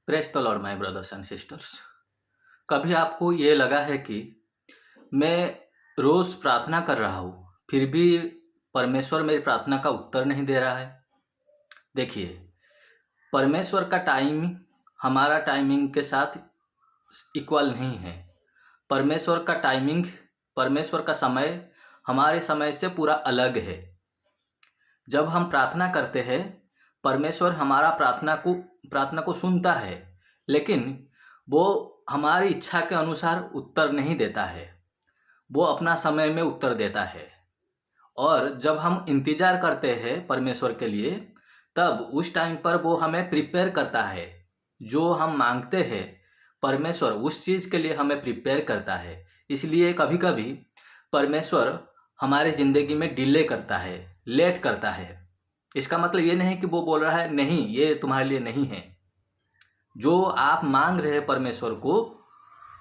Praise the Lord my brothers and sisters. कभी आपको ये लगा है कि मैं रोज़ प्रार्थना कर रहा हूँ, फिर भी परमेश्वर मेरी प्रार्थना का उत्तर नहीं दे रहा है? देखिए, परमेश्वर का टाइमिंग हमारा टाइमिंग के साथ इक्वल नहीं है। परमेश्वर का टाइमिंग, परमेश्वर का समय हमारे समय से पूरा अलग है। जब हम प्रार्थना करते हैं, परमेश्वर हमारा प्रार्थना को सुनता है, लेकिन वो हमारी इच्छा के अनुसार उत्तर नहीं देता है। वो अपना समय में उत्तर देता है। और जब हम इंतज़ार करते हैं परमेश्वर के लिए, तब उस टाइम पर वो हमें प्रिपेयर करता है। जो हम मांगते हैं, परमेश्वर उस चीज़ के लिए हमें प्रिपेयर करता है। इसलिए कभी कभी परमेश्वर हमारे ज़िंदगी में डिले करता है, लेट करता है। इसका मतलब ये नहीं कि वो बोल रहा है नहीं, ये तुम्हारे लिए नहीं है। जो आप मांग रहे हैं परमेश्वर को,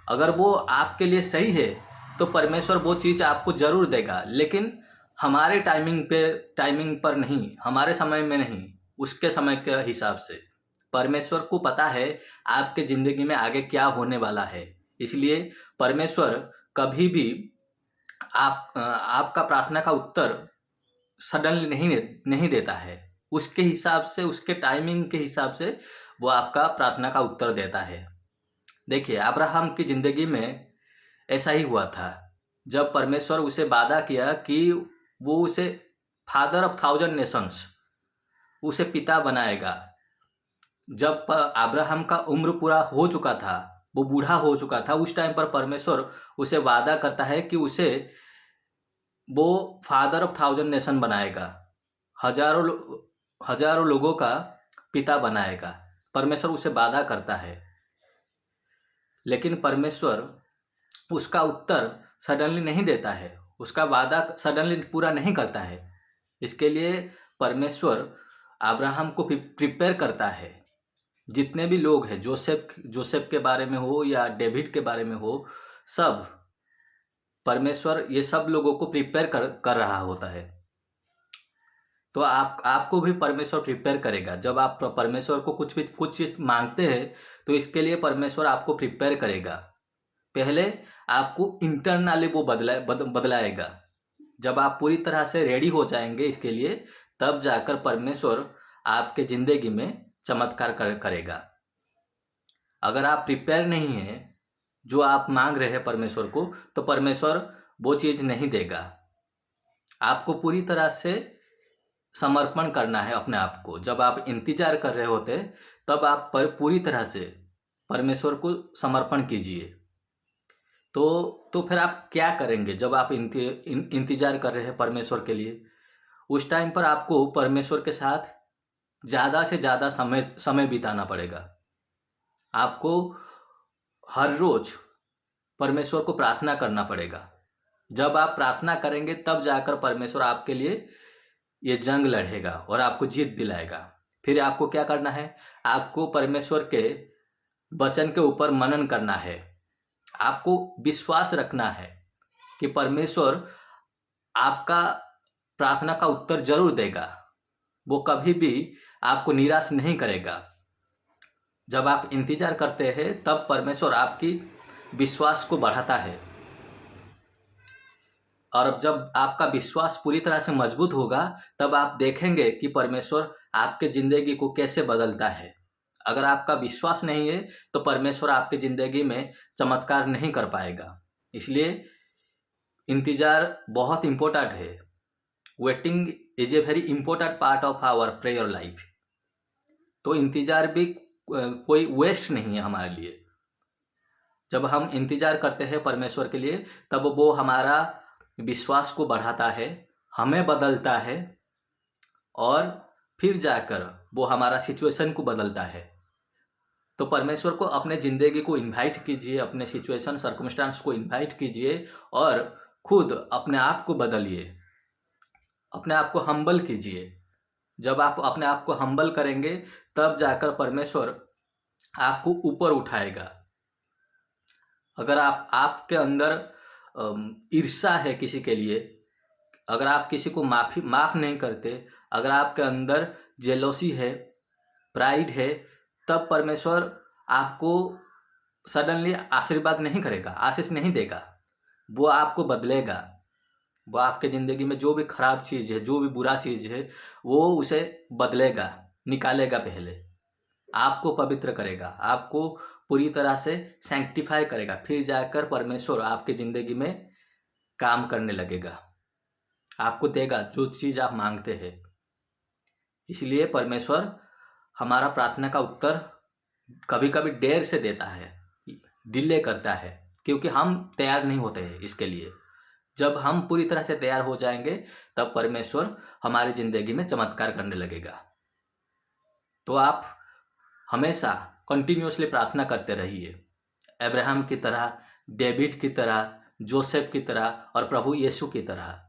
अगर वो आपके लिए सही है तो परमेश्वर वो चीज़ आपको ज़रूर देगा, लेकिन हमारे टाइमिंग पर नहीं, हमारे समय में नहीं, उसके समय के हिसाब से। परमेश्वर को पता है आपके ज़िंदगी में आगे क्या होने वाला है। इसलिए परमेश्वर कभी भी आपका प्रार्थना का उत्तर सडनली नहीं देता है। उसके हिसाब से, उसके टाइमिंग के हिसाब से वो आपका प्रार्थना का उत्तर देता है। देखिए, अब्राहम की ज़िंदगी में ऐसा ही हुआ था। जब परमेश्वर उसे वादा किया कि वो उसे फादर ऑफ 1000 नेशंस, उसे पिता बनाएगा। जब अब्राहम का उम्र पूरा हो चुका था, वो बूढ़ा हो चुका था, उस टाइम पर परमेश्वर उसे वादा करता है कि उसे वो फादर ऑफ 1000 नेशन बनाएगा। हजारों लोगों का पिता बनाएगा। परमेश्वर उसे वादा करता है, लेकिन परमेश्वर उसका उत्तर सडनली नहीं देता है, उसका वादा सडनली पूरा नहीं करता है। इसके लिए परमेश्वर अब्राहम को प्रिपेयर करता है। जितने भी लोग हैं, जोसेफ के बारे में हो या डेविड के बारे में हो, सब परमेश्वर ये सब लोगों को प्रिपेयर कर रहा होता है। तो आपको भी परमेश्वर प्रिपेयर करेगा। जब आप परमेश्वर को कुछ चीज़ मांगते हैं, तो इसके लिए परमेश्वर आपको प्रिपेयर करेगा। पहले आपको इंटरनली वो बदलाएगा। जब आप पूरी तरह से रेडी हो जाएंगे इसके लिए, तब जाकर परमेश्वर आपके ज़िंदगी में चमत्कार करेगा। अगर आप प्रिपेयर नहीं हैं, जो आप मांग रहे हैं परमेश्वर को, तो परमेश्वर वो चीज़ नहीं देगा। आपको पूरी तरह से समर्पण करना है अपने आप को। जब आप इंतजार कर रहे होते, तब आप पूरी तरह से परमेश्वर को समर्पण कीजिए। तो फिर आप क्या करेंगे जब आप इंतजार कर रहे हैं परमेश्वर के लिए? उस टाइम पर आपको परमेश्वर के साथ ज़्यादा से ज़्यादा समय बिताना पड़ेगा। आपको हर रोज़ परमेश्वर को प्रार्थना करना पड़ेगा। जब आप प्रार्थना करेंगे, तब जाकर परमेश्वर आपके लिए ये जंग लड़ेगा और आपको जीत दिलाएगा। फिर आपको क्या करना है? आपको परमेश्वर के वचन के ऊपर मनन करना है। आपको विश्वास रखना है कि परमेश्वर आपका प्रार्थना का उत्तर जरूर देगा। वो कभी भी आपको निराश नहीं करेगा। जब आप इंतजार करते हैं, तब परमेश्वर आपकी विश्वास को बढ़ाता है। और जब आपका विश्वास पूरी तरह से मजबूत होगा, तब आप देखेंगे कि परमेश्वर आपके ज़िंदगी को कैसे बदलता है। अगर आपका विश्वास नहीं है, तो परमेश्वर आपकी ज़िंदगी में चमत्कार नहीं कर पाएगा। इसलिए इंतज़ार बहुत इम्पोर्टेंट है। Waiting is a very important part of our prayer life. तो इंतज़ार भी कोई वेस्ट नहीं है हमारे लिए। जब हम इंतज़ार करते हैं परमेश्वर के लिए, तब वो हमारा विश्वास को बढ़ाता है, हमें बदलता है, और फिर जाकर वो हमारा सिचुएशन को बदलता है। तो परमेश्वर को अपने ज़िंदगी को इनवाइट कीजिए, अपने सिचुएशन सर्कमस्टांस को इनवाइट कीजिए और खुद अपने आप को बदलिए, अपने आप को हम्बल कीजिए। जब आप अपने आप को हम्बल करेंगे, तब जाकर परमेश्वर आपको ऊपर उठाएगा। अगर आपके अंदर ईर्ष्या है किसी के लिए, अगर आप किसी को माफ़ नहीं करते, अगर आपके अंदर जेलोसी है, प्राइड है, तब परमेश्वर आपको सडनली आशीर्वाद नहीं करेगा, आशीष नहीं देगा। वो आपको बदलेगा। वो आपके ज़िंदगी में जो भी खराब चीज़ है, जो भी बुरा चीज़ है, वो उसे बदलेगा, निकालेगा। पहले आपको पवित्र करेगा, आपको पूरी तरह से सैंक्टिफाई करेगा। फिर जाकर परमेश्वर आपके ज़िंदगी में काम करने लगेगा, आपको देगा जो चीज़ आप मांगते हैं। इसलिए परमेश्वर हमारा प्रार्थना का उत्तर कभी कभी देर से देता है, डिले करता है, क्योंकि हम तैयार नहीं होते हैं इसके लिए। जब हम पूरी तरह से तैयार हो जाएंगे तब परमेश्वर हमारी ज़िंदगी में चमत्कार करने लगेगा। तो आप हमेशा कंटिन्यूअसली प्रार्थना करते रहिए, अब्राहम की तरह, डेविड की तरह, जोसेफ की तरह और प्रभु यीशु की तरह।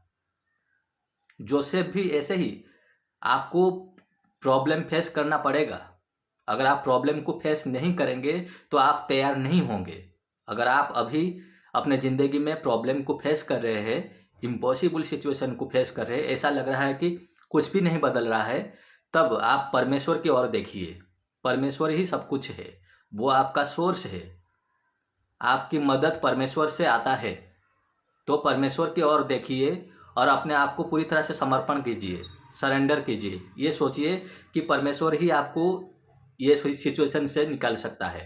जोसेफ भी ऐसे ही, आपको प्रॉब्लम फेस करना पड़ेगा। अगर आप प्रॉब्लम को फेस नहीं करेंगे तो आप तैयार नहीं होंगे। अगर आप अभी अपने ज़िंदगी में प्रॉब्लम को फेस कर रहे हैं, इम्पॉसिबल सिचुएशन को फेस कर रहे हैं, ऐसा लग रहा है कि कुछ भी नहीं बदल रहा है, तब आप परमेश्वर की ओर देखिए। परमेश्वर ही सब कुछ है, वो आपका सोर्स है। आपकी मदद परमेश्वर से आता है। तो परमेश्वर की ओर देखिए और अपने आप को पूरी तरह से समर्पण कीजिए, सरेंडर कीजिए। ये सोचिए कि परमेश्वर ही आपको ये सिचुएशन से निकाल सकता है।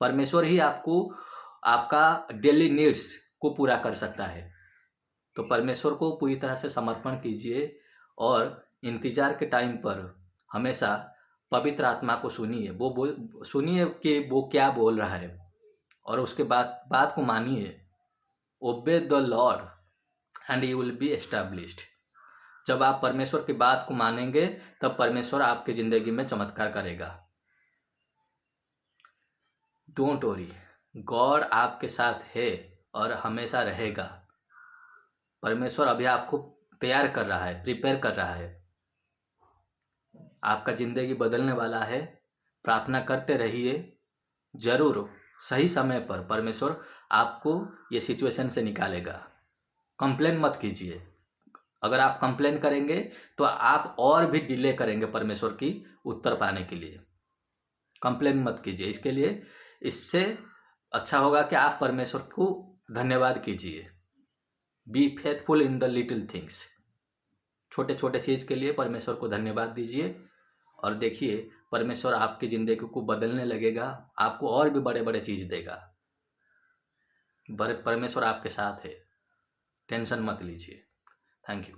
परमेश्वर ही आपको आपका डेली नीड्स को पूरा कर सकता है। तो परमेश्वर को पूरी तरह से समर्पण कीजिए और इंतजार के टाइम पर हमेशा पवित्र आत्मा को सुनिए। सुनिए कि वो क्या बोल रहा है और उसके बाद बात को मानिए। Obey the Lord and you will be established. जब आप परमेश्वर की बात को मानेंगे तब परमेश्वर आपकी ज़िंदगी में चमत्कार करेगा। डोंट वरी, गॉड आपके साथ है और हमेशा रहेगा। परमेश्वर अभी आपको तैयार कर रहा है, प्रिपेयर कर रहा है। आपका ज़िंदगी बदलने वाला है। प्रार्थना करते रहिए, जरूर सही समय पर परमेश्वर आपको ये सिचुएशन से निकालेगा। कंप्लेन मत कीजिए। अगर आप कंप्लेन करेंगे तो आप और भी डिले करेंगे परमेश्वर की उत्तर पाने के लिए। कंप्लेन मत कीजिए इसके लिए। इससे अच्छा होगा कि आप परमेश्वर को धन्यवाद कीजिए। Be faithful in the little things. छोटे छोटे चीज़ के लिए परमेश्वर को धन्यवाद दीजिए और देखिए परमेश्वर आपकी ज़िंदगी को बदलने लगेगा, आपको और भी बड़े बड़े चीज़ देगा। परमेश्वर आपके साथ है, टेंशन मत लीजिए। Thank you.